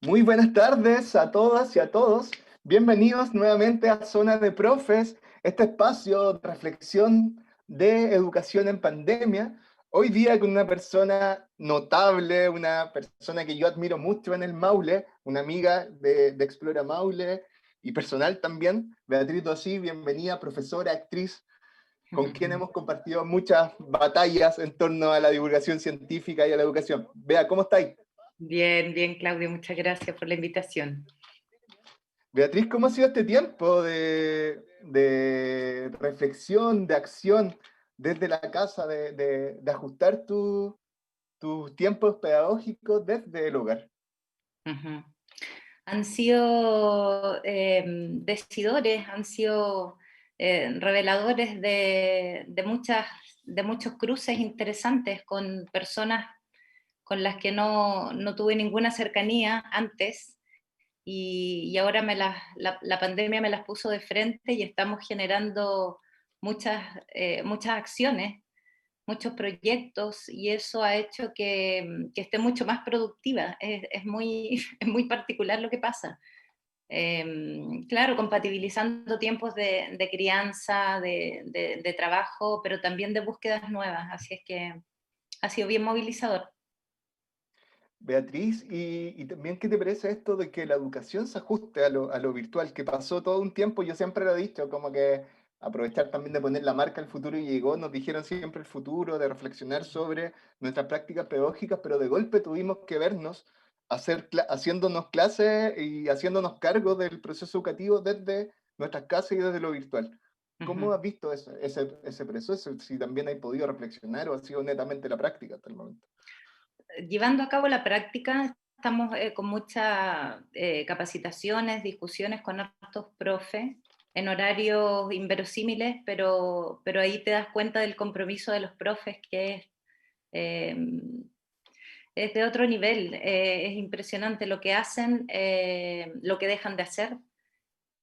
Muy buenas tardes a todas y a todos. Bienvenidos nuevamente a Zona de Profes, este espacio de reflexión de educación en pandemia. Hoy día con una persona notable, una persona que yo admiro mucho en el Maule, una amiga de Explora Maule y personal también, Beatriz Dosí, bienvenida, profesora, actriz, con quien hemos compartido muchas batallas en torno a la divulgación científica y a la educación. Bea, ¿cómo estáis? Bien, bien, Claudio, muchas gracias por la invitación. Beatriz, ¿cómo ha sido este tiempo de reflexión, de acción desde la casa, de ajustar tus tiempos pedagógicos desde el hogar? Ujú. Han sido decidores, han sido reveladores de muchos cruces interesantes con personas con las que no tuve ninguna cercanía antes y ahora la pandemia me las puso de frente y estamos generando muchas acciones, muchos proyectos, y eso ha hecho que esté mucho más productiva. Es muy, es muy particular lo que pasa. Claro, compatibilizando tiempos de crianza, de trabajo, pero también de búsquedas nuevas, así es que ha sido bien movilizador. Beatriz, y también, ¿qué te parece esto de que la educación se ajuste a lo virtual? Que pasó todo un tiempo, yo siempre lo he dicho, como que aprovechar también de poner la marca al futuro y llegó, nos dijeron siempre el futuro, de reflexionar sobre nuestras prácticas pedagógicas, pero de golpe tuvimos que vernos haciéndonos clases y haciéndonos cargo del proceso educativo desde nuestras casas y desde lo virtual. ¿Cómo Ujú. has visto ese proceso? Si también has podido reflexionar o ha sido netamente la práctica hasta el momento. Llevando a cabo la práctica, estamos con muchas capacitaciones, discusiones con otros profes en horarios inverosímiles, pero ahí te das cuenta del compromiso de los profes, que eh, es de otro nivel. Es impresionante lo que hacen, lo que dejan de hacer.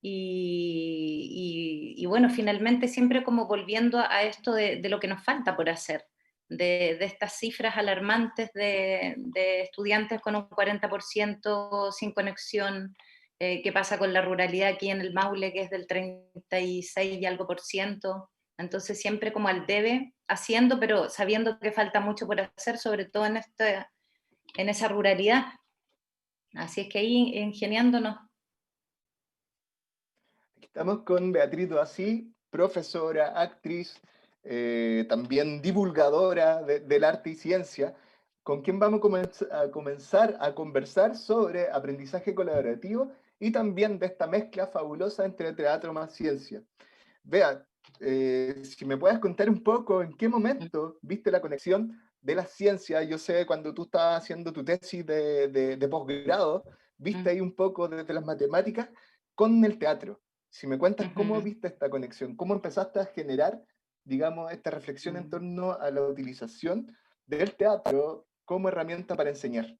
Y bueno, finalmente siempre como volviendo a esto de lo que nos falta por hacer, de estas cifras alarmantes de estudiantes con un 40% sin conexión. ¿Qué pasa con la ruralidad aquí en el Maule, que es del 36 y algo por ciento? Entonces siempre como al debe, haciendo, pero sabiendo que falta mucho por hacer, sobre todo en esa ruralidad. Así es que ahí ingeniándonos. Estamos con Beatriz Doasí, profesora, actriz, también divulgadora del arte y ciencia, con quien vamos a comenzar a conversar sobre aprendizaje colaborativo y también de esta mezcla fabulosa entre teatro más ciencia. Bea, si me puedes contar un poco en qué momento viste la conexión de la ciencia. Yo sé cuando tú estabas haciendo tu tesis de posgrado, viste ahí un poco desde las matemáticas con el teatro. Si me cuentas cómo Ujú. viste esta conexión, cómo empezaste a generar, digamos, esta reflexión en Mm. torno a la utilización del teatro como herramienta para enseñar.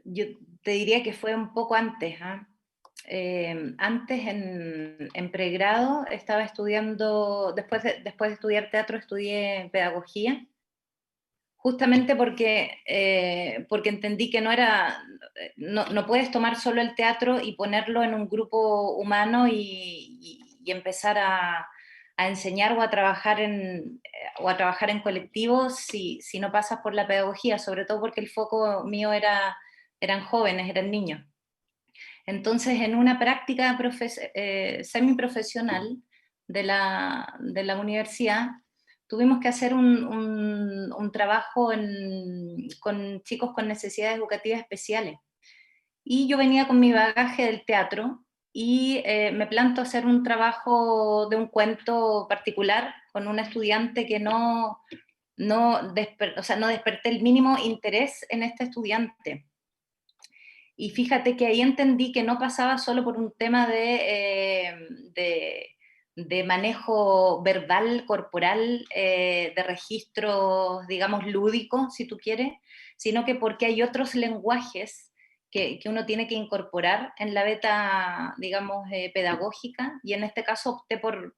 Yo te diría que fue un poco antes, ¿ah? Antes en pregrado estaba estudiando, después de estudiar teatro estudié pedagogía, justamente porque entendí que no puedes tomar solo el teatro y ponerlo en un grupo humano y empezar a enseñar o a trabajar en colectivo si no pasas por la pedagogía, sobre todo porque el foco mío eran jóvenes, eran niños. Entonces, en una práctica semiprofesional de la universidad, tuvimos que hacer un trabajo con chicos con necesidades educativas especiales. Y yo venía con mi bagaje del teatro y me planto a hacer un trabajo de un cuento particular con un estudiante que o sea, no desperté el mínimo interés en este estudiante. Y fíjate que ahí entendí que no pasaba solo por un tema de manejo verbal, corporal, de registros, digamos, lúdicos, si tú quieres, sino que porque hay otros lenguajes que uno tiene que incorporar en la beta, digamos, pedagógica, y en este caso opté por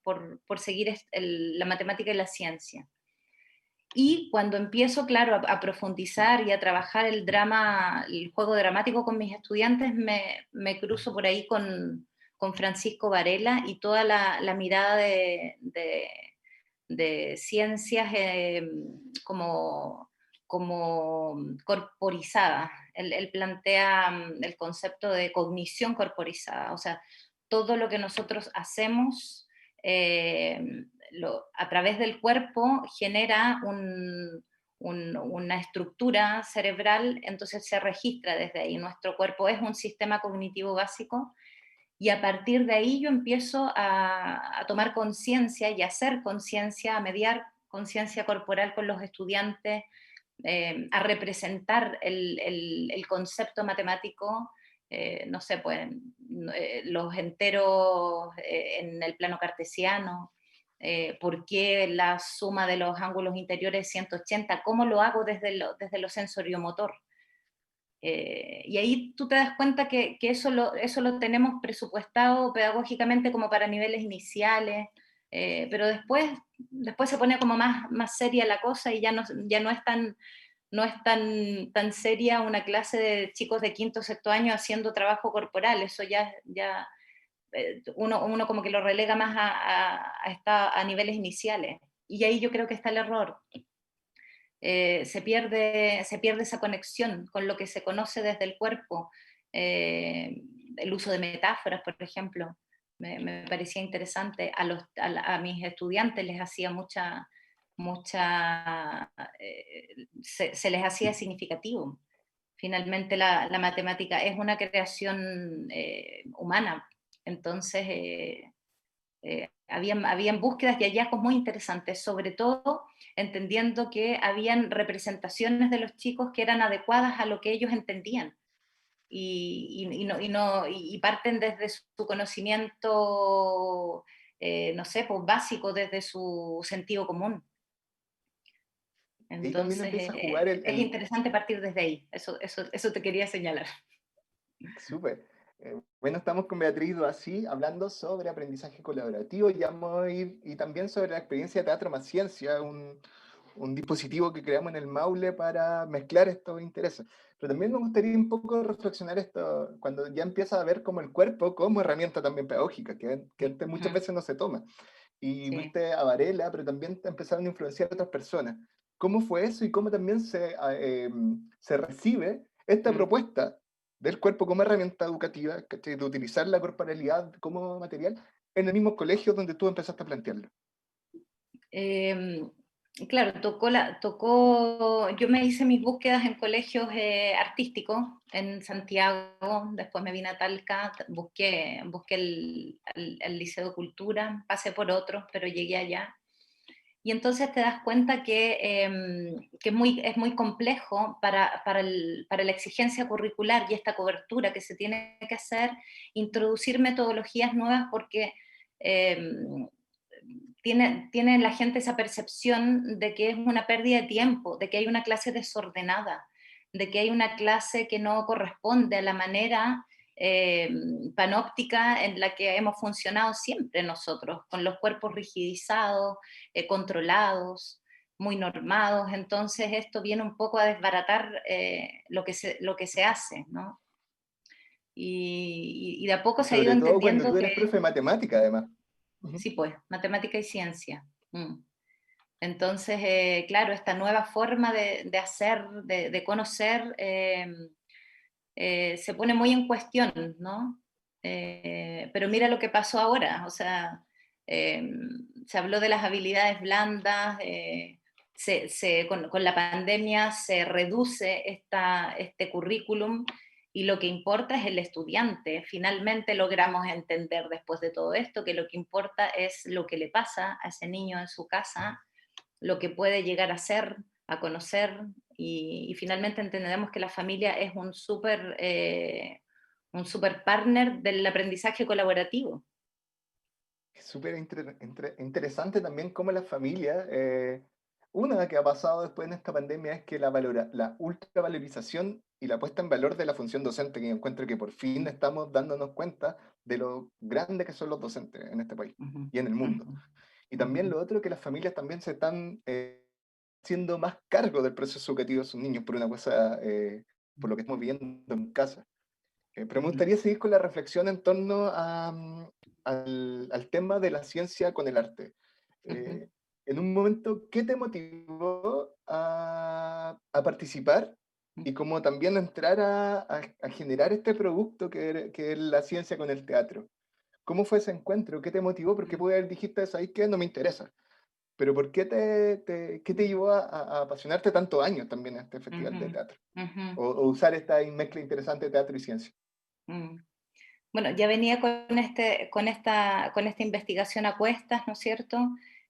seguir la matemática y la ciencia. Y cuando empiezo, claro, a profundizar y a trabajar el drama, el juego dramático con mis estudiantes, me cruzo por ahí con Francisco Varela y toda la mirada de ciencias como corporizada. Él plantea el concepto de cognición corporizada, o sea, todo lo que nosotros hacemos a través del cuerpo genera una estructura cerebral, entonces se registra desde ahí. Nuestro cuerpo es un sistema cognitivo básico y a partir de ahí yo empiezo a tomar conciencia y a hacer conciencia, a mediar conciencia corporal con los estudiantes, a representar el concepto matemático, no sé, pues los enteros en el plano cartesiano, por qué la suma de los ángulos interiores es 180, cómo lo hago desde lo sensoriomotor. Y ahí tú te das cuenta que eso lo tenemos presupuestado pedagógicamente como para niveles iniciales, pero después se pone como más seria la cosa y ya no es tan seria una clase de chicos de quinto o sexto año haciendo trabajo corporal, eso ya uno como que lo relega más a niveles iniciales. Y ahí yo creo que está el error. Se pierde esa conexión con lo que se conoce desde el cuerpo. El uso de metáforas, por ejemplo, me parecía interesante. A mis estudiantes les hacía se les hacía significativo. Finalmente la matemática es una creación humana, entonces habían búsquedas y hallazgos muy interesantes, sobre todo entendiendo que habían representaciones de los chicos que eran adecuadas a lo que ellos entendían y parten desde su conocimiento, no sé, pues básico, desde su sentido común. Ahí también Entonces, empieza a jugar es interesante partir desde ahí, eso te quería señalar. súper. Bueno, estamos con Beatriz Duasí hablando sobre aprendizaje colaborativo y, vamos a ir, y también sobre la experiencia de Teatro más Ciencia, un dispositivo que creamos en el Maule para mezclar estos intereses. Pero también me gustaría un poco reflexionar esto, cuando ya empieza a ver como el cuerpo como herramienta también pedagógica, que antes muchas Ujú, veces no se toma. Y sí. viste a Varela, pero también te empezaron a influenciar otras personas. ¿Cómo fue eso y cómo también se recibe esta Mm. propuesta del cuerpo como herramienta educativa, ¿cachai? De utilizar la corporalidad como material en el mismo colegio donde tú empezaste a plantearlo? Eh, claro, yo me hice mis búsquedas en colegios artísticos en Santiago, después me vine a Talca, busqué el Liceo de Cultura, pasé por otros, pero llegué allá. Y entonces te das cuenta que es muy complejo para la exigencia curricular y esta cobertura que se tiene que hacer, introducir metodologías nuevas porque tiene la gente esa percepción de que es una pérdida de tiempo, de que hay una clase desordenada, de que hay una clase que no corresponde a la manera eh, panóptica en la que hemos funcionado siempre nosotros, con los cuerpos rigidizados, controlados, muy normados. Entonces esto viene un poco a desbaratar lo que se hace, ¿no? Y de a poco se ha ido Sobre todo cuando entendiendo tú que, eres profe de matemática, además. Ujú. sí, pues, matemática y ciencia. Entonces, claro, esta nueva forma de hacer, de conocer, se pone muy en cuestión, ¿no? Pero mira lo que pasó ahora, o sea, eh, se habló de las habilidades blandas, con la pandemia se reduce este currículum y lo que importa es el estudiante. Finalmente logramos entender después de todo esto que lo que importa es lo que le pasa a ese niño en su casa, lo que puede llegar a ser, a conocer, y finalmente entendemos que la familia es un super partner del aprendizaje colaborativo. Es súper interesante también cómo las familias, una que ha pasado después en esta pandemia es que la ultravalorización y la puesta en valor de la función docente, que yo encuentro que por fin estamos dándonos cuenta de lo grande que son los docentes en este país Ujú, y en el mundo. ujú, Y también ujú. lo otro, que las familias también se están haciendo más cargo del proceso educativo de sus niños por una cosa, por lo que estamos viendo en casa. Pero me Ujú, gustaría seguir con la reflexión en torno al tema de la ciencia con el arte. ujú, En un momento, ¿qué te motivó a participar y como también a entrar a generar este producto que es la ciencia con el teatro? ¿Cómo fue ese encuentro? ¿Qué te motivó? Porque ujú, pude haber dijiste, ¿sabes qué? No me interesa. Pero ¿por qué qué te llevó a apasionarte tantos años también a este festival de ujú, teatro? ujú, O usar esta mezcla interesante de teatro y ciencia. mm. Bueno, ya venía con esta investigación a cuestas, ¿no es cierto?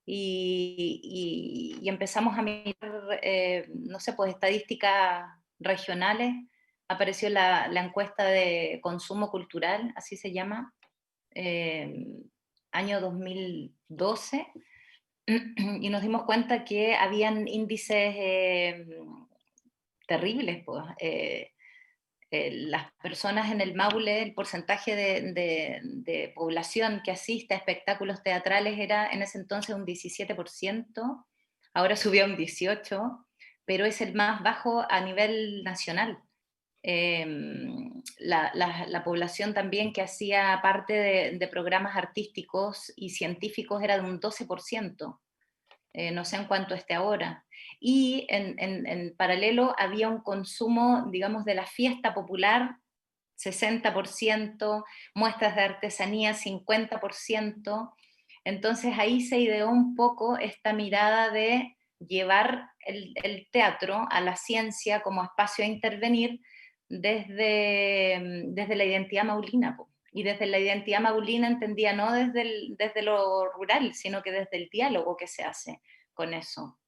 Y empezamos a mirar, no sé, pues estadísticas regionales. Apareció la encuesta de consumo cultural, así se llama, eh, año 2012, y nos dimos cuenta que habían índices terribles, pues. Las personas en el Maule, el porcentaje de población que asiste a espectáculos teatrales era en ese entonces un 17%, ahora subió a un 18%, pero es el más bajo a nivel nacional. Eh, la población también que hacía parte de programas artísticos y científicos era de un 12%. No sé en cuánto esté ahora. Y en paralelo había un consumo, digamos, de la fiesta popular, 60%, muestras de artesanía, 50%. Entonces ahí se ideó un poco esta mirada de llevar el teatro a la ciencia como espacio a intervenir desde la identidad maulina. Po. Y desde la identidad maulina entendía no desde lo rural, sino que desde el diálogo que se hace con eso.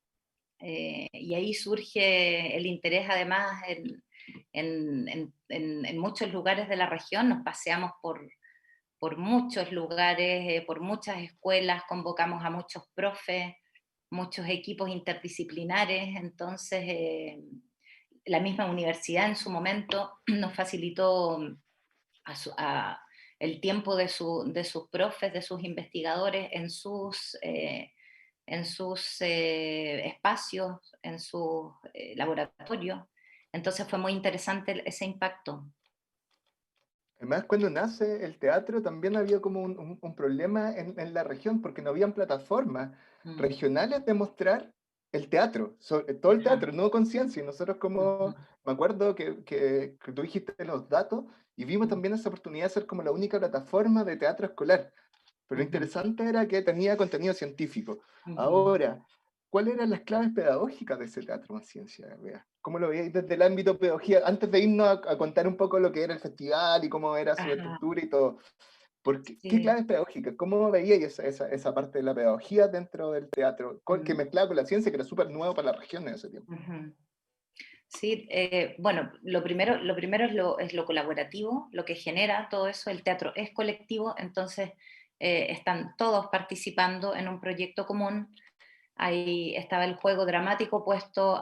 Y ahí surge el interés además en muchos lugares de la región, nos paseamos por muchos lugares, por muchas escuelas, convocamos a muchos profes, muchos equipos interdisciplinares, entonces la misma universidad en su momento nos facilitó el tiempo de sus profes, de sus investigadores en sus espacios, en sus laboratorios. Entonces fue muy interesante ese impacto. Además, cuando nace el teatro también había como un problema en la región porque no habían plataformas Mm, regionales de mostrar el teatro, todo el ajá, teatro, no conciencia. Y nosotros ujú, como, me acuerdo que tú dijiste los datos y vimos mm, también esa oportunidad de ser como la única plataforma de teatro escolar. Pero lo ujú, interesante era que tenía contenido científico. ujú. Ahora, ¿cuáles eran las claves pedagógicas de ese teatro en ciencia? Bea? ¿Cómo lo veíais desde el ámbito de pedagogía? Antes de irnos a contar un poco lo que era el festival y cómo era su Ajá, estructura y todo, ¿qué sí. claves pedagógicas? ¿Cómo veíais esa parte de la pedagogía dentro del teatro? Que Mm, mezclaba con la ciencia, que era súper nuevo para la región en ese tiempo. ujú. Sí, bueno, lo primero es lo colaborativo, lo que genera todo eso. El teatro es colectivo, entonces están todos participando en un proyecto común. Ahí estaba el juego dramático puesto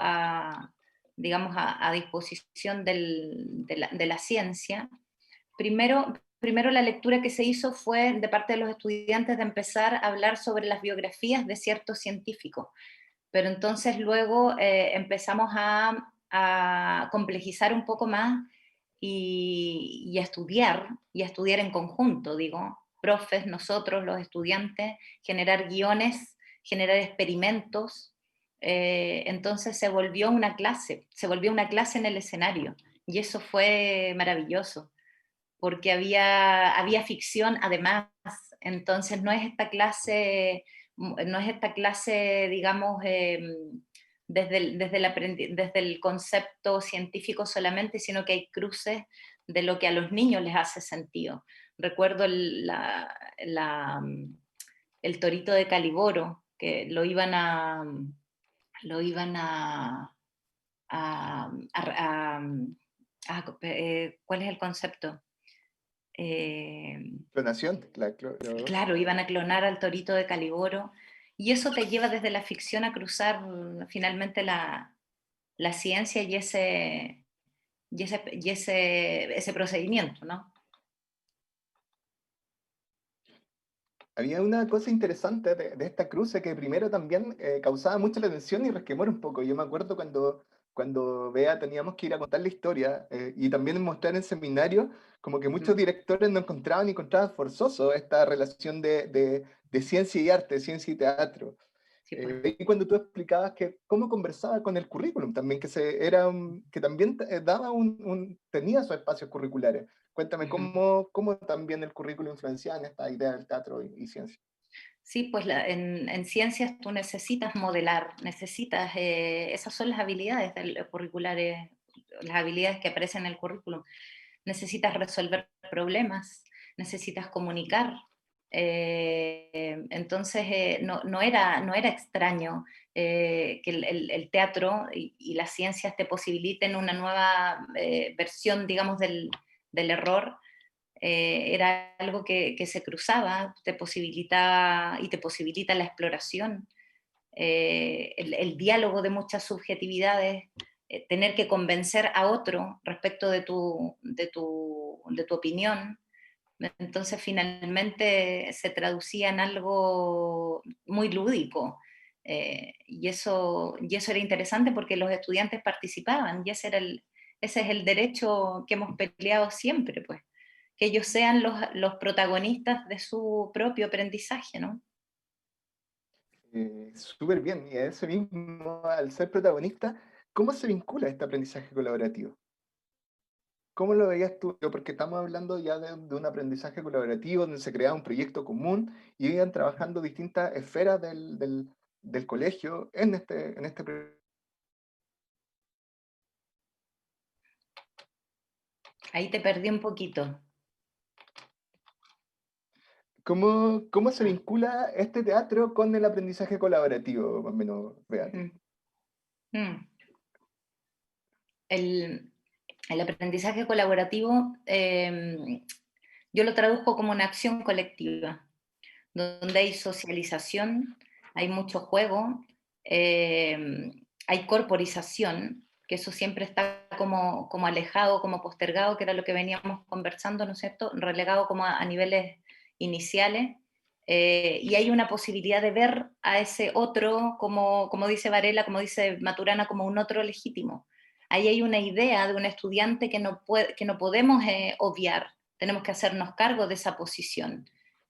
digamos, a disposición de la ciencia. Primero la lectura que se hizo fue de parte de los estudiantes de empezar a hablar sobre las biografías de ciertos científicos, pero entonces luego empezamos a complejizar un poco más y a estudiar en conjunto, digo, profes, nosotros, los estudiantes, generar guiones, generar experimentos. Entonces se volvió una clase en el escenario y eso fue maravilloso porque había ficción además, entonces no es esta clase, digamos, desde el concepto científico solamente, sino que hay cruces de lo que a los niños les hace sentido. Recuerdo el torito de Caliboro, que lo iban a ¿cuál es el concepto? Eh, Clonación, claro, iban a clonar al torito de Caliboro, y eso te lleva desde la ficción a cruzar finalmente la ciencia y ese procedimiento, ¿no? Había una cosa interesante de esta cruce que primero también causaba mucha la atención y resquemor un poco. Yo me acuerdo cuando Bea teníamos que ir a contar la historia y también mostrar en seminario, como que muchos Ujú. directores no encontraban forzoso esta relación de ciencia y arte, ciencia y teatro. Sí, pues. Y cuando tú explicabas que cómo conversaba con el currículum también, que también daba tenía sus espacios curriculares. Cuéntame Ujú. cómo también el currículum influenciaba en esta idea del teatro y ciencia. Sí, pues en ciencias tú necesitas modelar, necesitas, esas son las habilidades curriculares, las habilidades que aparecen en el currículum. Necesitas resolver problemas, necesitas comunicar. Entonces, no era extraño que el teatro y las ciencias te posibiliten una nueva versión, digamos, del error. Era algo que se cruzaba, te posibilitaba y te posibilita la exploración, el diálogo de muchas subjetividades, tener que convencer a otro respecto de tu opinión. Entonces finalmente se traducía en algo muy lúdico. Y eso era interesante porque los estudiantes participaban y ese es el derecho que hemos peleado siempre, pues, que ellos sean los protagonistas de su propio aprendizaje, ¿no? Súper bien, y a ese mismo, al ser protagonista, ¿cómo se vincula este aprendizaje colaborativo? ¿Cómo lo veías tú? Porque estamos hablando ya de un aprendizaje colaborativo donde se crea un proyecto común y iban trabajando distintas esferas del colegio en este proyecto. Ahí te perdí un poquito. ¿Cómo se Ah, vincula este teatro con el aprendizaje colaborativo, más o menos, Beatriz? ujú. Mm. El, el aprendizaje colaborativo, yo lo traduzco como una acción colectiva, donde hay socialización, hay mucho juego, hay corporización, que eso siempre está como alejado, como postergado, que era lo que veníamos conversando, ¿no es cierto? Relegado como a niveles iniciales. Y hay una posibilidad de ver a ese otro, como dice Varela, como dice Maturana, como un otro legítimo. Ahí hay una idea de un estudiante que no podemos obviar, tenemos que hacernos cargo de esa posición.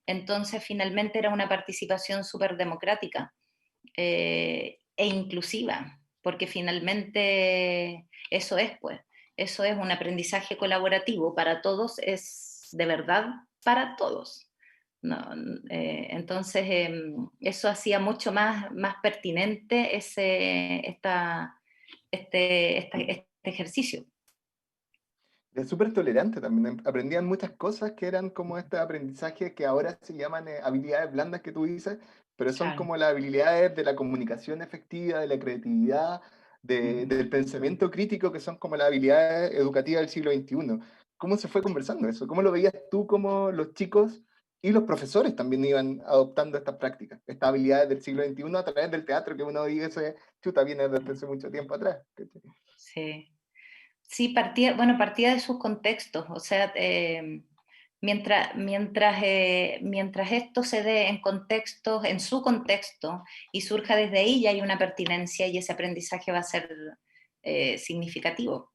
Entonces, finalmente era una participación súper democrática e inclusiva, porque finalmente eso es un aprendizaje colaborativo para todos, es de verdad para todos. No, entonces, eso hacía mucho más pertinente este ejercicio. Es súper tolerante también. Aprendían muchas cosas que eran como este aprendizaje que ahora se llaman habilidades blandas que tú dices, pero son Claro. como las habilidades de la comunicación efectiva, de la creatividad, Ujú. del pensamiento crítico, que son como las habilidades educativas del siglo XXI. ¿Cómo se fue conversando eso? ¿Cómo lo veías tú, como los chicos y los profesores también iban adoptando estas prácticas, estas habilidades del siglo XXI a través del teatro que uno dice, chuta, viene desde hace mucho tiempo atrás? ¿Cachai? Sí. Sí, partía de sus contextos, o sea, mientras esto se dé en su contexto, y surja desde ahí, ya hay una pertinencia y ese aprendizaje va a ser significativo.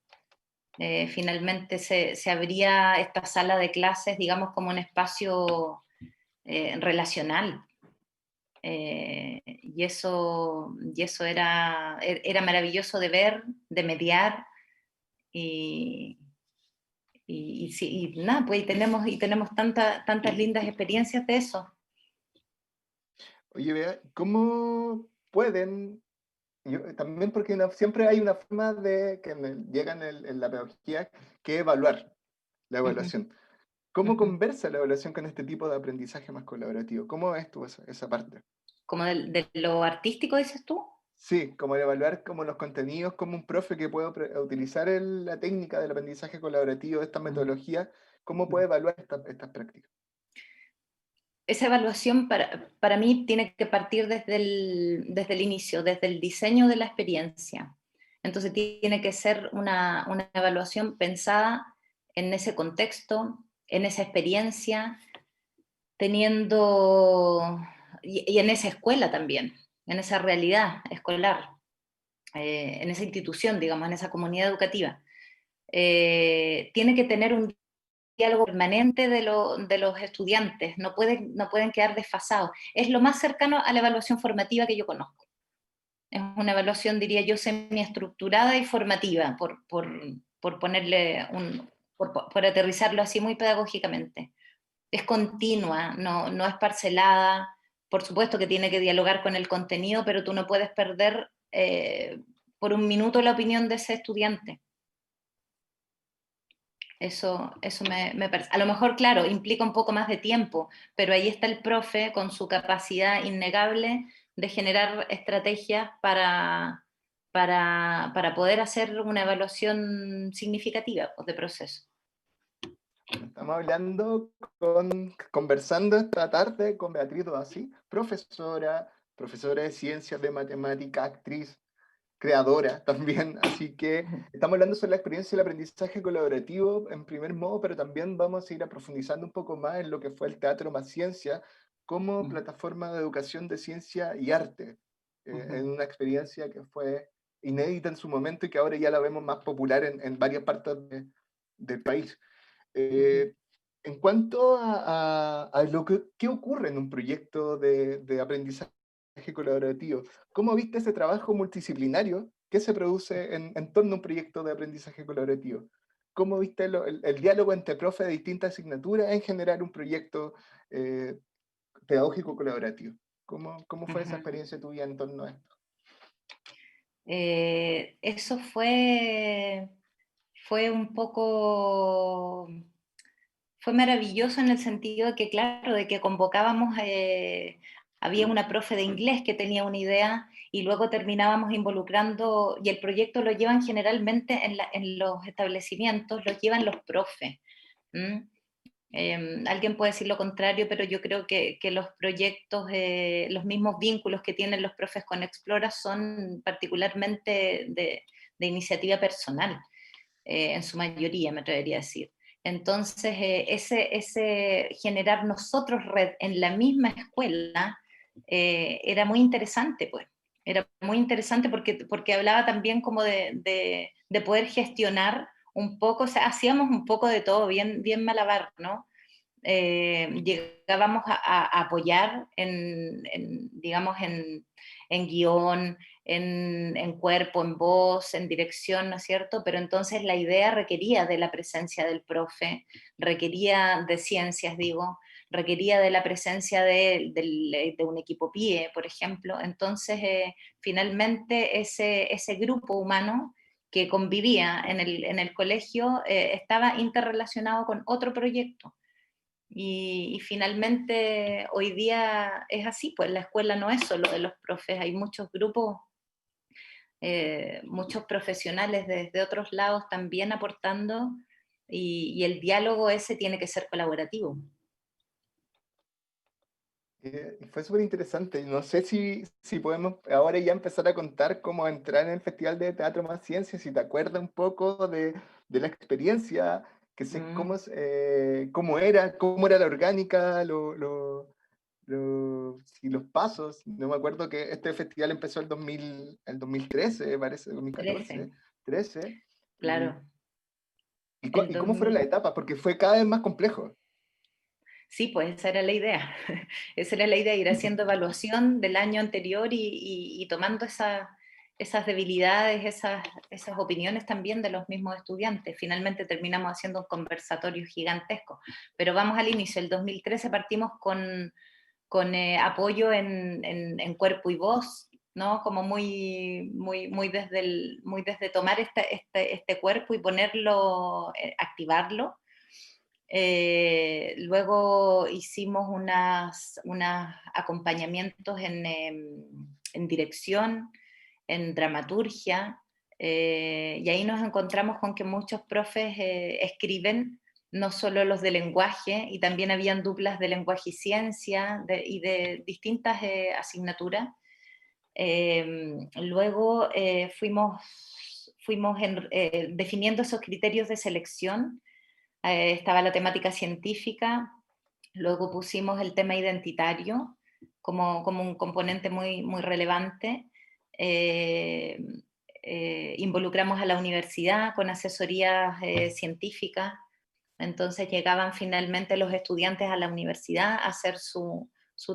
Finalmente se abría esta sala de clases, digamos, como un espacio relacional. Y eso era maravilloso de ver, de mediar, y, sí, y nada, pues y tenemos tantas lindas experiencias de eso. Oye, vea, ¿cómo pueden también porque siempre hay una forma de que llega en la pedagogía que es evaluar la Ujú, evaluación? ¿Cómo ujú. conversa la evaluación con este tipo de aprendizaje más colaborativo? ¿Cómo ves tú esa parte? Como de lo artístico, dices tú. Sí, como el evaluar como los contenidos, como un profe que puede utilizar la técnica del aprendizaje colaborativo, esta Mm, metodología, ¿cómo mm. puede evaluar estas prácticas? Esa evaluación para mí tiene que partir desde el inicio, desde el diseño de la experiencia. Entonces tiene que ser una evaluación pensada en ese contexto, en esa experiencia, teniendo, y en esa escuela también, en esa realidad escolar, en esa institución, digamos, en esa comunidad educativa. Tiene que tener un diálogo permanente de los estudiantes, no pueden quedar desfasados. Es lo más cercano a la evaluación formativa que yo conozco. Es una evaluación, diría yo, semiestructurada y formativa, por ponerle por aterrizarlo así muy pedagógicamente. Es continua, no es parcelada, por supuesto que tiene que dialogar con el contenido, pero tú no puedes perder por un minuto la opinión de ese estudiante. Eso me parece. A lo mejor, claro, implica un poco más de tiempo, pero ahí está el profe con su capacidad innegable de generar estrategias para poder hacer una evaluación significativa, pues, de proceso. Estamos conversando esta tarde con Beatriz Doasí, profesora de ciencias de matemática, actriz, creadora también, así que estamos hablando sobre la experiencia del aprendizaje colaborativo en primer modo, pero también vamos a ir a profundizando un poco más en lo que fue el Teatro Más Ciencia como plataforma de educación de ciencia y arte, en una experiencia que fue inédita en su momento y que ahora ya la vemos más popular en varias partes del país. En cuanto a lo ¿qué ocurre en un proyecto de aprendizaje colaborativo? ¿Cómo viste ese trabajo multidisciplinario que se produce en torno a un proyecto de aprendizaje colaborativo? ¿Cómo viste el diálogo entre profes de distintas asignaturas en generar un proyecto eh, pedagógico colaborativo? ¿Cómo fue esa experiencia tuya en torno a esto? Eso fue un poco, fue maravilloso en el sentido de que, claro, de que convocábamos, había una profe de inglés que tenía una idea y luego terminábamos involucrando, y el proyecto lo llevan generalmente en los establecimientos, lo llevan los profes. ¿M? Alguien puede decir lo contrario, pero yo creo que los proyectos, los mismos vínculos que tienen los profes con Explora son particularmente de iniciativa personal, en su mayoría, me atrevería a decir. Entonces, ese generar nosotros red en la misma escuela era muy interesante, pues. Era muy interesante porque hablaba también como de poder gestionar un poco, o sea, hacíamos un poco de todo, bien malabar, ¿no? Llegábamos a apoyar digamos, en guión, en cuerpo, en voz, en dirección, ¿no es cierto? Pero entonces la idea requería de la presencia del profe, requería de ciencias, digo, requería de la presencia de un equipo PIE, por ejemplo. Entonces, finalmente, ese grupo humano que convivía en el colegio estaba interrelacionado con otro proyecto. Y finalmente hoy día es así, pues la escuela no es solo de los profes, hay muchos grupos, muchos profesionales desde otros lados también aportando y el diálogo ese tiene que ser colaborativo. Y fue súper interesante. No sé si podemos ahora ya empezar a contar cómo entrar en el Festival de Teatro Más Ciencia, si te acuerdas un poco de la experiencia, que sé Mm, cómo era la orgánica, sí, los pasos. No me acuerdo que este festival empezó el 2013, parece, 2014, 13, 13. ¿Y, claro. y El cómo fueron las 2000, etapas? Porque fue cada vez más complejo. sí, pues esa era la idea. Esa era la idea, ir haciendo evaluación del año anterior y tomando esas debilidades, esas opiniones también de los mismos estudiantes. Finalmente terminamos haciendo un conversatorio gigantesco. Pero vamos al inicio. El 2013 partimos con apoyo en cuerpo y voz, ¿no? Como muy desde tomar este cuerpo y ponerlo, activarlo. Luego hicimos unos acompañamientos en dirección, en dramaturgia, y ahí nos encontramos con que muchos profes escriben, no solo los de lenguaje, y también habían duplas de lenguaje y ciencia y de distintas asignaturas. Luego fuimos definiendo esos criterios de selección. Estaba la temática científica, Luego pusimos el tema identitario como un componente muy, muy relevante. Eh, Involucramos a la universidad con asesorías científicas. Entonces llegaban finalmente los estudiantes a la universidad a hacer su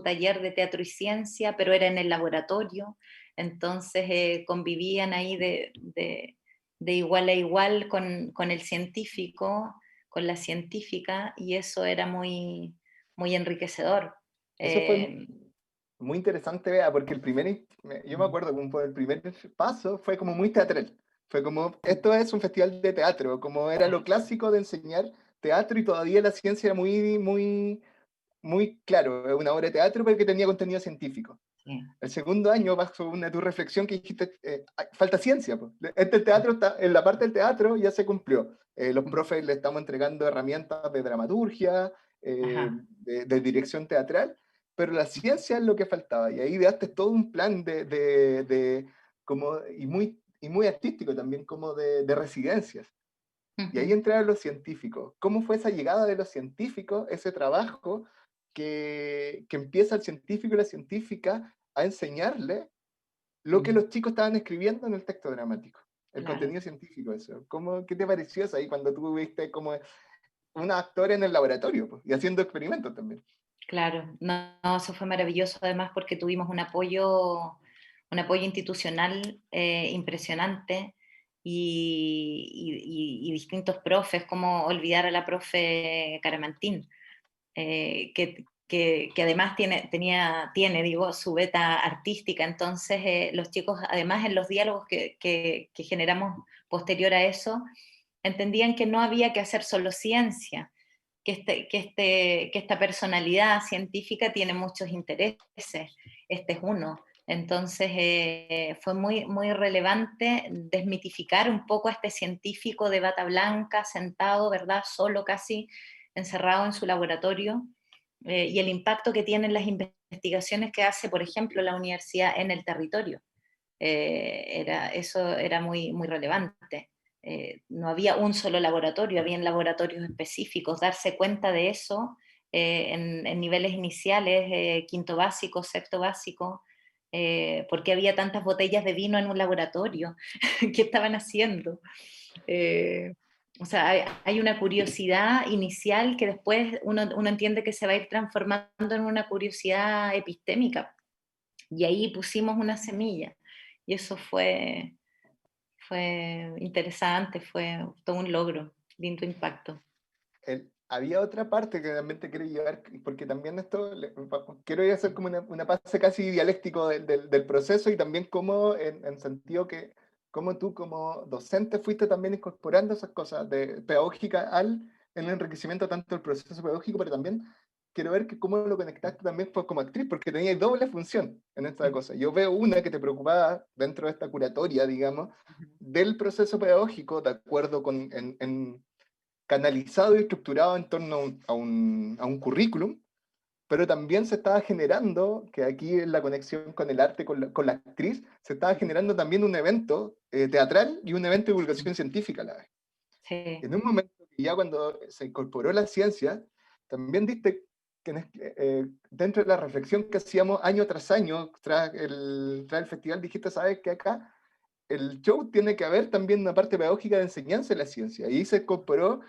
taller de teatro y ciencia, pero era en el laboratorio. Entonces convivían ahí de igual a igual con el científico, con la científica, y eso era muy, muy enriquecedor. Eso fue Eh, muy interesante, vea, porque yo me acuerdo como el primer paso fue como muy teatral. Fue como, esto es un festival de teatro, como era lo clásico de enseñar teatro y todavía la ciencia era muy claro, es una obra de teatro pero que tenía contenido científico. sí. El segundo año pasó una tu reflexión que dijiste, falta ciencia. Po. Este teatro está, en la parte del teatro ya se cumplió. Los profes le estamos entregando herramientas de dramaturgia, Ajá. de dirección teatral, pero la ciencia es lo que faltaba. Y ahí ideaste todo un plan como, y muy artístico también, como de residencias. Y ahí Ujú. entraron los científicos. ¿Cómo fue esa llegada de los científicos, ese trabajo que empieza el científico y la científica a enseñarle lo que los chicos estaban escribiendo en el texto dramático, el Claro. contenido científico, eso? ¿Qué te pareció eso ahí cuando tú viste como una actora en el laboratorio pues, y haciendo experimentos también? Claro, no, no, eso fue maravilloso además porque tuvimos un apoyo institucional impresionante y distintos profes, como olvidar a la profe Caramantín, que además tiene, su beta artística, entonces los chicos además en los diálogos que generamos posterior a eso, entendían que no había que hacer solo ciencia, que esta personalidad científica tiene muchos intereses, este es uno. Entonces fue muy, muy relevante desmitificar un poco a este científico de bata blanca, sentado, ¿verdad? Solo casi, encerrado en su laboratorio, y el impacto que tienen las investigaciones que hace, por ejemplo, la universidad en el territorio. Eso era muy, muy relevante. No había un solo laboratorio, habían laboratorios específicos. Darse cuenta de eso en niveles iniciales, quinto básico, sexto básico, porque había tantas botellas de vino en un laboratorio, ¿qué estaban haciendo? Eh, o sea, hay una curiosidad inicial que después uno entiende que se va a ir transformando en una curiosidad epistémica. Y ahí pusimos una semilla. Y eso fue interesante, fue todo un logro, lindo impacto. Había otra parte que también te quiero llevar, porque también quiero ir a hacer como una pase casi dialéctico del proceso y también como en sentido que como tú como docente fuiste también incorporando esas cosas de pedagógica en el enriquecimiento tanto del proceso pedagógico, pero también quiero ver que cómo lo conectaste también pues, como actriz, porque tenías doble función en esta cosa. Yo veo una que te preocupaba dentro de esta curatoria, digamos, del proceso pedagógico, de acuerdo con canalizado y estructurado en torno a un currículum, pero también se estaba generando, que aquí en la conexión con el arte, con la actriz, se estaba generando también un evento teatral y un evento de divulgación científica a la vez. Sí. En un momento que ya cuando se incorporó la ciencia, también diste que dentro de la reflexión que hacíamos año tras año, tras el festival, dijiste, sabes que acá el show tiene que haber también una parte pedagógica de enseñanza de la ciencia. Y ahí se incorporó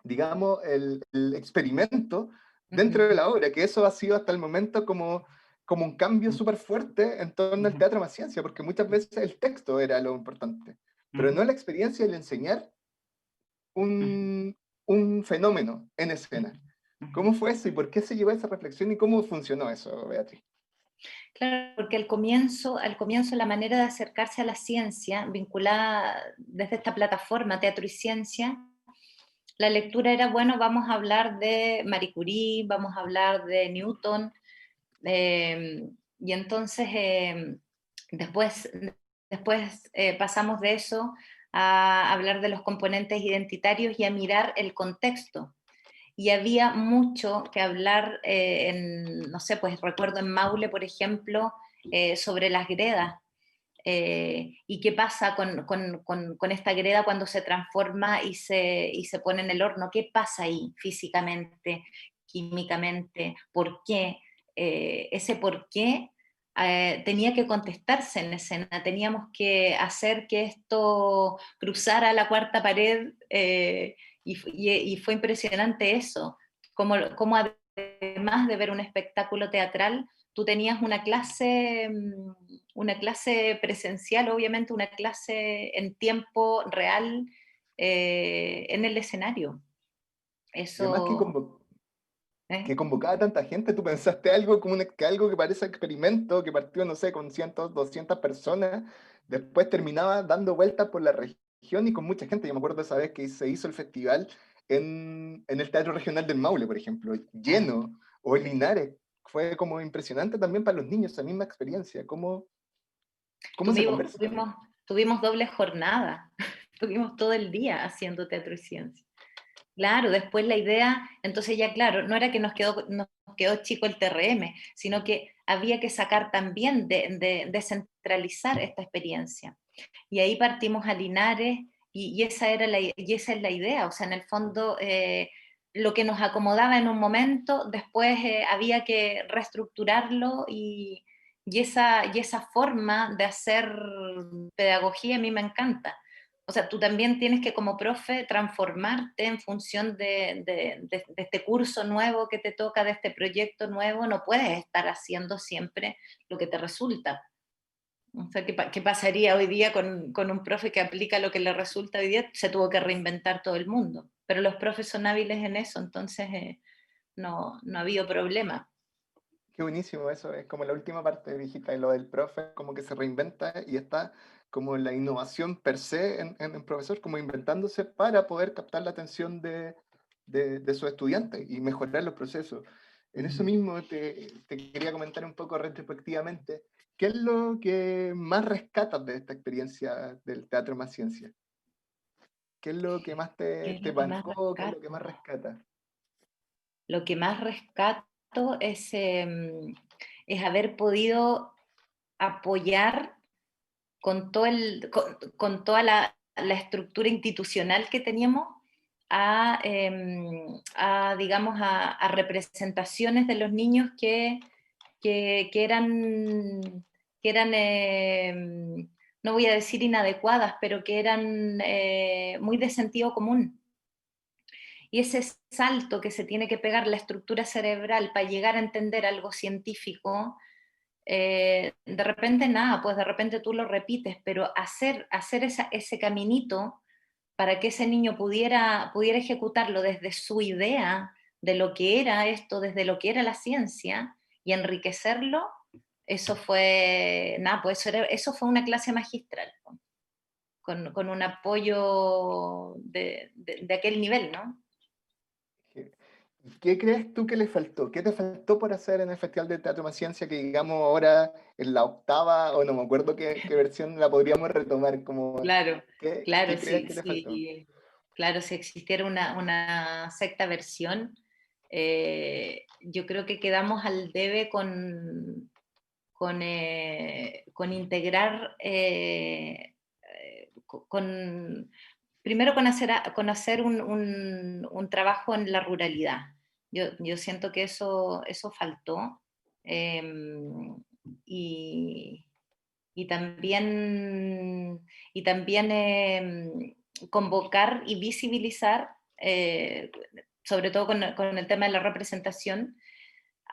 digamos, el experimento dentro Ujú, de la obra, que eso ha sido hasta el momento como un cambio súper fuerte en torno al ujú, teatro más ciencia, porque muchas veces el texto era lo importante, pero no ujú, la experiencia de enseñar ujú, un fenómeno en ujú, escena. ujú. ¿Cómo fue eso y por qué se llevó a esa reflexión y cómo funcionó eso, Beatriz? Claro, porque al comienzo la manera de acercarse a la ciencia, vinculada desde esta plataforma Teatro y Ciencia, la lectura era, bueno, vamos a hablar de Marie Curie, vamos a hablar de Newton, y entonces después, después pasamos de eso a hablar de los componentes identitarios y a mirar el contexto. Y había mucho que hablar, no sé, pues recuerdo en Maule, por ejemplo, sobre las gredas, ¿Y qué pasa con esta greda cuando se transforma y se pone en el horno? ¿Qué pasa ahí físicamente, químicamente? ¿Por qué? Ese por qué tenía que contestarse en escena, teníamos que hacer que esto cruzara la cuarta pared, y fue impresionante eso, como además de ver un espectáculo teatral, tú tenías una clase presencial, obviamente una clase en tiempo real, en el escenario. Y además Eso, ¿eh? que convocaba a tanta gente, tú pensaste algo como que algo que parece experimento, que partió, no sé, con 100, 200 personas, después terminaba dando vueltas por la región y con mucha gente. Yo me acuerdo esa vez que se hizo el festival en el Teatro Regional del Maule, por ejemplo, Ah, lleno, o en Linares. Fue como impresionante también para los niños, esa misma experiencia. ¿Cómo se tuvimos, conversa? tuvimos, tuvimos doble jornada, tuvimos todo el día haciendo teatro y ciencia. Claro, después la idea, entonces ya claro, no era que nos quedó chico el TRM, sino que había que sacar también, descentralizar esta experiencia. Y ahí partimos a Linares, y esa es la idea, o sea, en el fondo, lo que nos acomodaba en un momento, después había que reestructurarlo, y esa forma de hacer pedagogía a mí me encanta. O sea, tú también tienes que como profe transformarte en función de este curso nuevo que te toca, de este proyecto nuevo, no puedes estar haciendo siempre lo que te resulta. O sea, ¿qué pasaría hoy día con un profe que aplica lo que le resulta hoy día? Se tuvo que reinventar todo el mundo. Pero los profes son hábiles en eso, entonces no ha habido problema. Qué buenísimo eso, es como la última parte, dijiste, lo del profe, como que se reinventa y está como la innovación per se en el profesor, como inventándose para poder captar la atención de sus estudiantes y mejorar los procesos. En eso mismo te quería comentar un poco retrospectivamente, ¿qué es lo que más rescatas de esta experiencia del teatro más ciencia? ¿Qué es lo que más ¿Qué es te lo que más marcó? ¿Qué es lo rescato? que más rescatas? Lo que más rescato es haber podido apoyar con toda la estructura institucional que teníamos digamos, a representaciones de los niños que eran, no voy a decir inadecuadas, pero que eran muy de sentido común. Y ese salto que se tiene que pegar la estructura cerebral para llegar a entender algo científico, de repente nada, pues de repente tú lo repites, pero hacer ese caminito para que ese niño pudiera ejecutarlo desde su idea de lo que era esto, desde lo que era la ciencia, y enriquecerlo, eso fue, nada, pues eso fue una clase magistral, con un apoyo de aquel nivel, ¿no? ¿Qué crees tú que le faltó? ¿Qué te faltó por hacer en el Festival de Teatro Más Ciencia que digamos ahora en la octava, o no me acuerdo qué versión la podríamos retomar? Como, Claro, claro, ¿qué crees sí, que te faltó? sí, claro, si existiera una sexta versión, yo creo que quedamos al debe con integrar, primero con hacer un trabajo en la ruralidad. Yo siento que eso faltó. Eh, y, y también, y también convocar y visibilizar, sobre todo con el tema de la representación,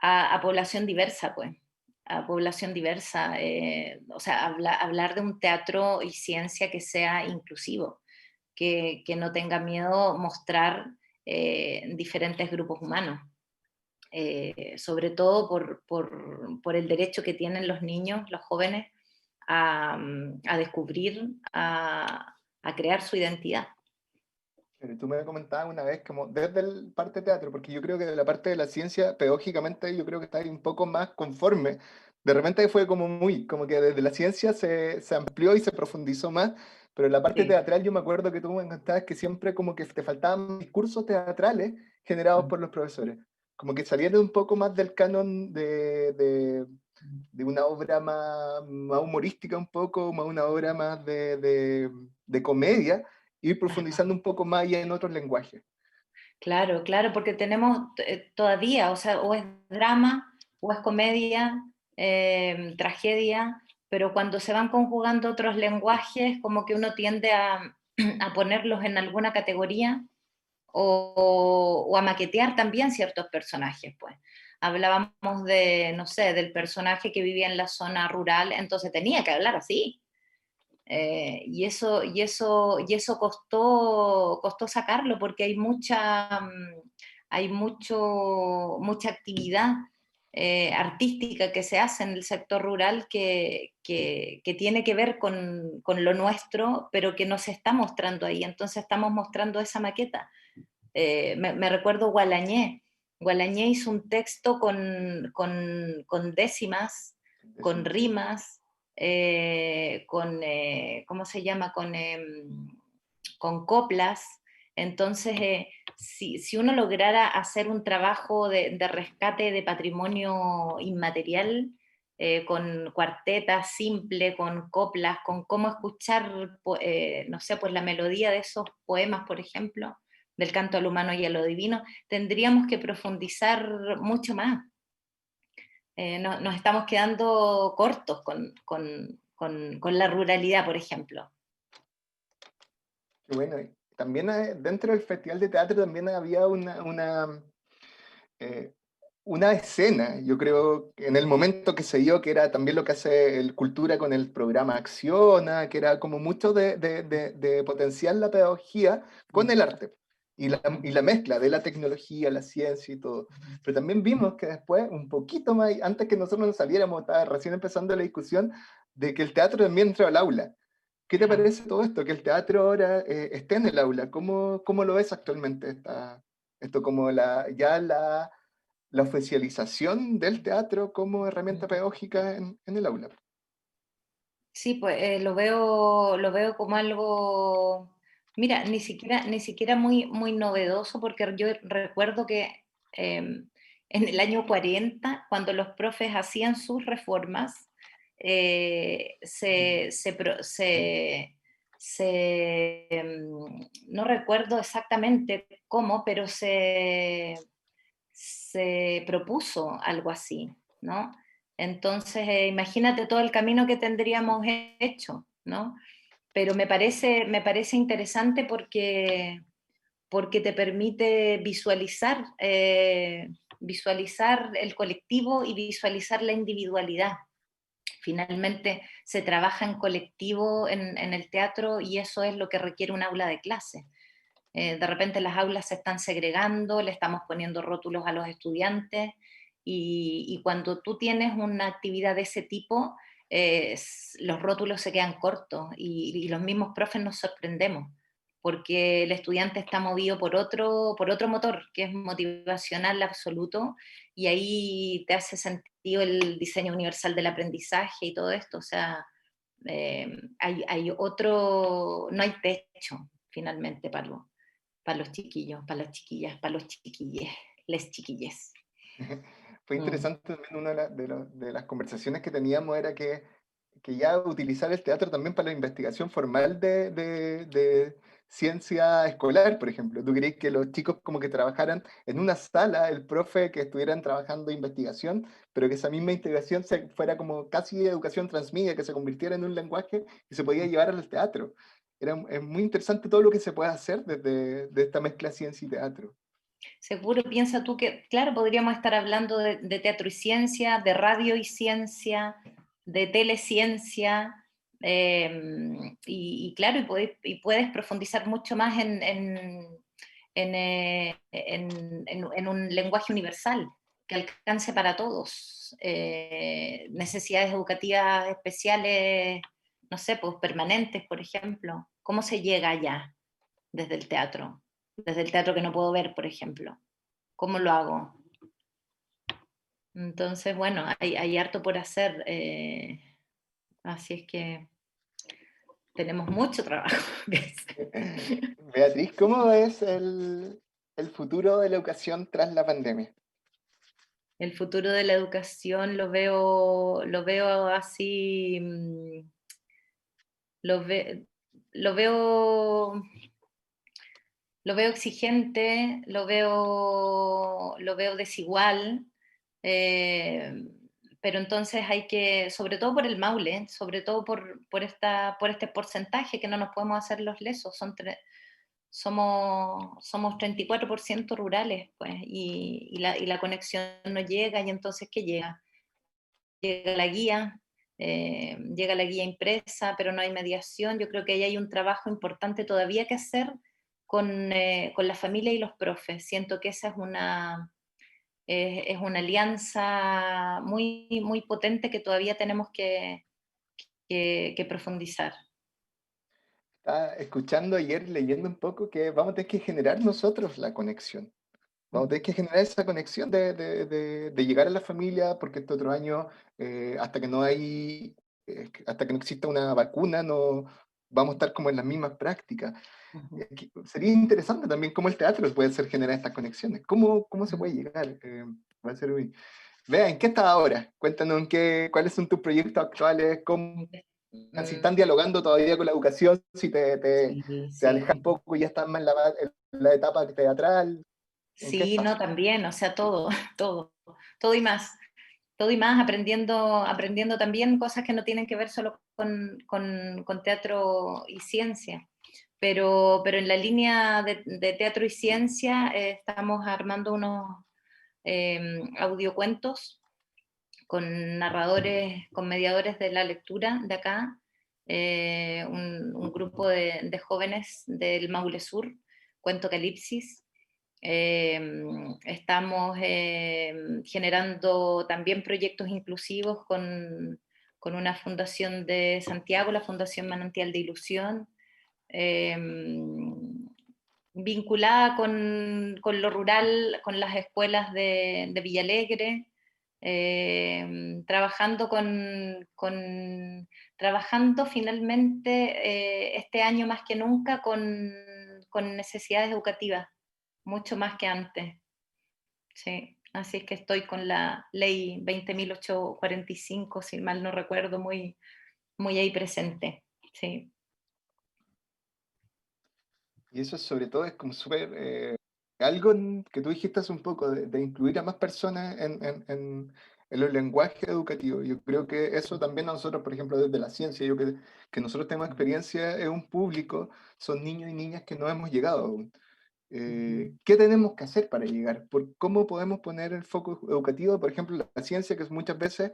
a población diversa, pues, a población diversa, o sea, hablar de un teatro y ciencia que sea inclusivo, que no tenga miedo mostrar diferentes grupos humanos, sobre todo por el derecho que tienen los niños, los jóvenes, a descubrir, a crear su identidad. Pero tú me comentabas una vez como desde el parte de teatro, porque yo creo que de la parte de la ciencia, pedagógicamente, yo creo que está ahí un poco más conforme. De repente fue como muy, como que desde la ciencia se amplió y se profundizó más, pero en la parte Sí. teatral yo me acuerdo que tú me contabas que siempre como que te faltaban discursos teatrales generados por los profesores. Como que salieron un poco más del canon de una obra más humorística un poco, más una obra más de comedia, ir Ajá. profundizando un poco más ya en otros lenguajes. Claro, claro, porque tenemos todavía, o sea, o es drama, o es comedia, tragedia, pero cuando se van conjugando otros lenguajes, como que uno tiende a, a ponerlos en alguna categoría o a maquetear también ciertos personajes, pues. Hablábamos de, no sé, del personaje que vivía en la zona rural, entonces tenía que hablar así. Y eso costó sacarlo porque hay mucha actividad artística que se hace en el sector rural que tiene que ver con lo nuestro, pero que no se está mostrando ahí. Entonces estamos mostrando esa maqueta. Me recuerdo Gualañé. Gualañé hizo un texto con décimas, con rimas, ¿cómo se llama? Con coplas. Entonces, si uno lograra hacer un trabajo de rescate de patrimonio inmaterial, con cuartetas simple, con coplas, con cómo escuchar, no sé, pues la melodía de esos poemas, por ejemplo, del canto al humano y a lo divino, tendríamos que profundizar mucho más. Nos estamos quedando cortos con la ruralidad, por ejemplo. Y bueno, también dentro del Festival de Teatro también había eh, una escena, yo creo, en el momento que se dio, que era también lo que hace el Cultura con el programa Acciona, que era como mucho de potenciar la pedagogía con Mm, el arte y la mezcla de la tecnología, la ciencia y todo. Pero también vimos que después, un poquito más, antes que nosotros nos saliéramos, estaba recién empezando la discusión de que el teatro también entró al aula. ¿Qué te ajá. parece todo esto? Que el teatro ahora esté en el aula. ¿Cómo lo ves actualmente esto como la oficialización del teatro como herramienta pedagógica en el aula? Sí, pues lo veo como algo, mira, ni siquiera muy novedoso, porque yo recuerdo que en el año 40, cuando los profes hacían sus reformas, no recuerdo exactamente cómo, pero se propuso algo así, ¿no? Entonces, imagínate todo el camino que tendríamos hecho, ¿no? Pero me parece interesante porque te permite visualizar el colectivo y visualizar la individualidad. Finalmente se trabaja en colectivo en el teatro y eso es lo que requiere un aula de clase. De repente las aulas se están segregando, le estamos poniendo rótulos a los estudiantes y cuando tú tienes una actividad de ese tipo, los rótulos se quedan cortos y los mismos profes nos sorprendemos porque el estudiante está movido por otro motor, que es motivacional absoluto, y ahí te hace sentido el diseño universal del aprendizaje y todo esto. O sea, no hay techo finalmente para los chiquillos, para las chiquillas, para los chiquilles, les chiquilles. Fue Mm. interesante también una de las conversaciones que teníamos era que ya utilizar el teatro también para la investigación formal de ciencia escolar, por ejemplo. ¿Tú crees que los chicos como que trabajaran en una sala, el profe que estuvieran trabajando investigación, pero que esa misma investigación fuera como casi educación transmedia, que se convirtiera en un lenguaje que se podía llevar al teatro? Es muy interesante todo lo que se puede hacer desde de esta mezcla ciencia y teatro. Seguro piensa tú que, claro, podríamos estar hablando de teatro y ciencia, de radio y ciencia, de teleciencia, y claro, y puedes profundizar mucho más en un lenguaje universal que alcance para todos. Necesidades educativas especiales, no sé, pues permanentes, por ejemplo. ¿Cómo se llega allá desde el teatro? Desde el teatro que no puedo ver, por ejemplo. ¿Cómo lo hago? Entonces, bueno, hay harto por hacer, así es que tenemos mucho trabajo que hacer. Beatriz, ¿cómo ves el futuro de la educación tras la pandemia? El futuro de la educación lo veo así, lo, ve- lo veo, lo veo exigente, lo veo desigual, eh, pero entonces hay que, sobre todo por el Maule, sobre todo por este porcentaje que no nos podemos hacer los lesos, somos 34% rurales, pues, y la conexión no llega, y entonces, ¿qué llega? Llega la guía impresa, pero no hay mediación. Yo creo que ahí hay un trabajo importante todavía que hacer con la familia y los profes. Siento que esa es una alianza muy, muy potente que todavía tenemos que profundizar. Estaba escuchando ayer, leyendo un poco, que vamos a tener que generar nosotros la conexión. Vamos a tener que generar esa conexión de llegar a la familia, porque este otro año, hasta que no exista una vacuna, no vamos a estar como en las mismas prácticas. Ujú, Sería interesante también cómo el teatro puede hacer generar estas conexiones. ¿Cómo se ujú. puede llegar? Va a ser Vea, ¿en qué estás ahora? Cuéntanos cuáles son tus proyectos actuales, si están Mm, dialogando todavía con la educación, si sí, te alejas sí. un poco y ya estás más en la etapa teatral. ¿En qué Sí, no, estás? también, o sea, todo, todo, todo y más. Todo y más, aprendiendo también cosas que no tienen que ver solo con teatro y ciencia. Pero en la línea de teatro y ciencia estamos armando unos audiocuentos con narradores, con mediadores de la lectura de acá, un grupo de jóvenes del Maule Sur, Cuento Calipsis. Estamos generando también proyectos inclusivos con una fundación de Santiago, la Fundación Manantial de Ilusión, eh, vinculada con lo rural, con las escuelas de Villalegre, trabajando trabajando finalmente este año más que nunca con necesidades educativas, mucho más que antes. Sí, así es que estoy con la ley 20.845, si mal no recuerdo, muy, muy ahí presente. Sí. Y eso sobre todo es como súper, que tú dijiste hace un poco, de incluir a más personas en los lenguajes educativos. Yo creo que eso también a nosotros, por ejemplo, desde la ciencia, que nosotros tenemos experiencia en un público, son niños y niñas que no hemos llegado aún. Ujú, ¿Qué tenemos que hacer para llegar? ¿Cómo podemos poner el foco educativo? Por ejemplo, la ciencia, que es muchas veces,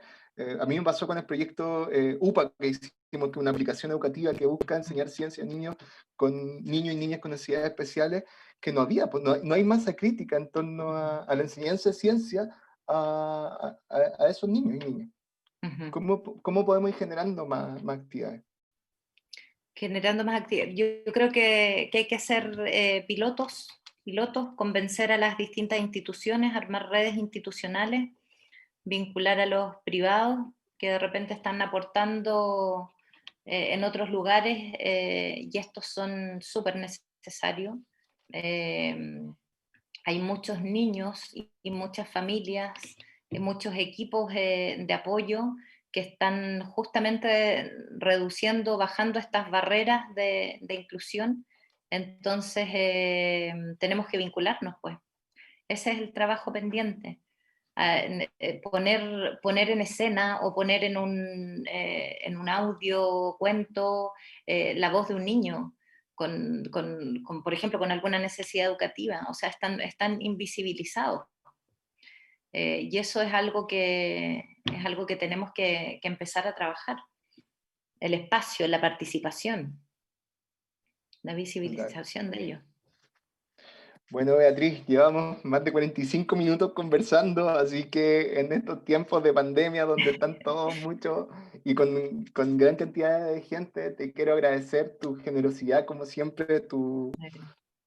a mí me pasó con el proyecto UPA que hicimos, que es una aplicación educativa que busca enseñar ciencia a niños y niñas con necesidades especiales, que no había, pues no hay masa crítica en torno a la enseñanza de ciencia a esos niños y niñas. ujú. ¿Cómo podemos ir generando más actividades? Generando más actividad. Yo creo que hay que hacer pilotos, convencer a las distintas instituciones, armar redes institucionales, vincular a los privados que de repente están aportando en otros lugares, y estos son súper necesarios. Eh, Hay muchos niños y muchas familias, y muchos equipos de apoyo que están justamente reduciendo, bajando estas barreras de inclusión. Entonces, tenemos que vincularnos, pues. Ese es el trabajo pendiente. Poner en escena o poner en un audio cuento la voz de un niño, por ejemplo, con alguna necesidad educativa. O sea, están invisibilizados. Y eso es algo que tenemos que empezar a trabajar. El espacio, la participación, la Total. visibilización de ellos. Bueno, Beatriz, llevamos más de 45 minutos conversando, así que en estos tiempos de pandemia donde están todos muchos y con gran cantidad de gente, te quiero agradecer tu generosidad, como siempre, tus,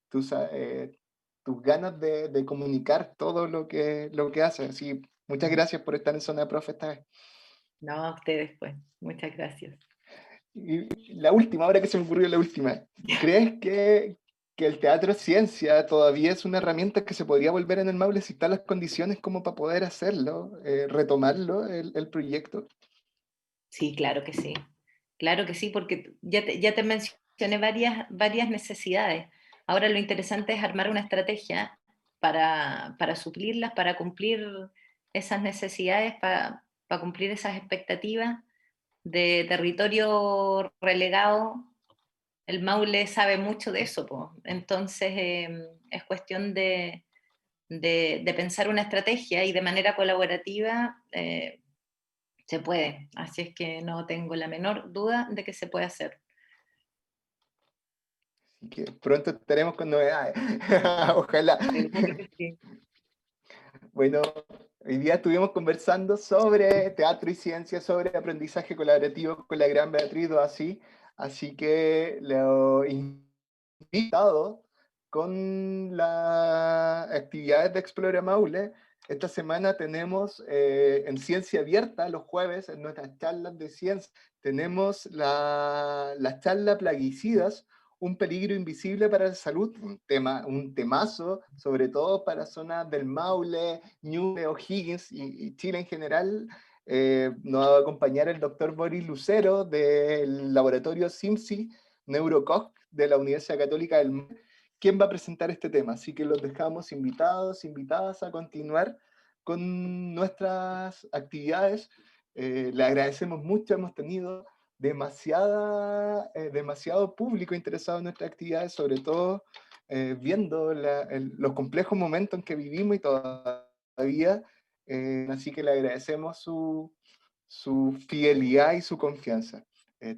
tus ganas de comunicar todo lo que haces. Así, muchas gracias por estar en Zona de Profe esta vez. No, a ustedes, pues. Muchas gracias. Y la última, ahora que se me ocurrió la última, ¿crees que el teatro es ciencia, todavía es una herramienta que se podría volver en el Maule si están las condiciones como para poder hacerlo, retomarlo, el proyecto. Sí, claro que sí. Claro que sí, porque ya te mencioné varias necesidades. Ahora lo interesante es armar una estrategia para suplirlas, para cumplir esas necesidades, para cumplir esas expectativas de territorio relegado. El Maule sabe mucho de eso, po. Entonces es cuestión de pensar una estrategia y de manera colaborativa se puede. Así es que no tengo la menor duda de que se puede hacer. Así que pronto estaremos con novedades. Ojalá. Seguro que sí. Bueno, hoy día estuvimos conversando sobre teatro y ciencia, sobre aprendizaje colaborativo con la gran Beatriz Doasí, así que lo invitado con las actividades de Explora Maule. Esta semana tenemos en Ciencia Abierta, los jueves, en nuestras charlas de ciencia, tenemos la charla Plaguicidas, un peligro invisible para la salud, un temazo, sobre todo para zonas del Maule, Ñuble, O'Higgins y Chile en general. Nos va a acompañar el doctor Boris Lucero del laboratorio SIMSI Neurococ de la Universidad Católica del Maule, quien va a presentar este tema. Así que los dejamos invitados, invitadas a continuar con nuestras actividades. Le agradecemos mucho, hemos tenido demasiado público interesado en nuestras actividades, sobre todo viendo los complejos momentos en que vivimos y todavía, así que le agradecemos su fidelidad y su confianza.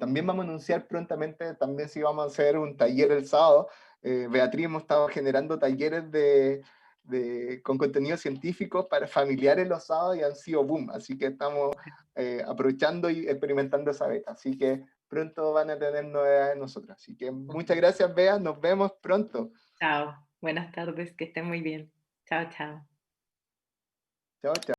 También vamos a anunciar prontamente, también si vamos a hacer un taller el sábado. Beatriz, hemos estado generando talleres con contenido científico para familiares los sábados y han sido boom, así que estamos aprovechando y experimentando esa beta. Así que pronto van a tener novedades nosotros. Así que muchas gracias, Bea. Nos vemos pronto. Chao. Buenas tardes, que estén muy bien. Chao, chao. Chao, chao.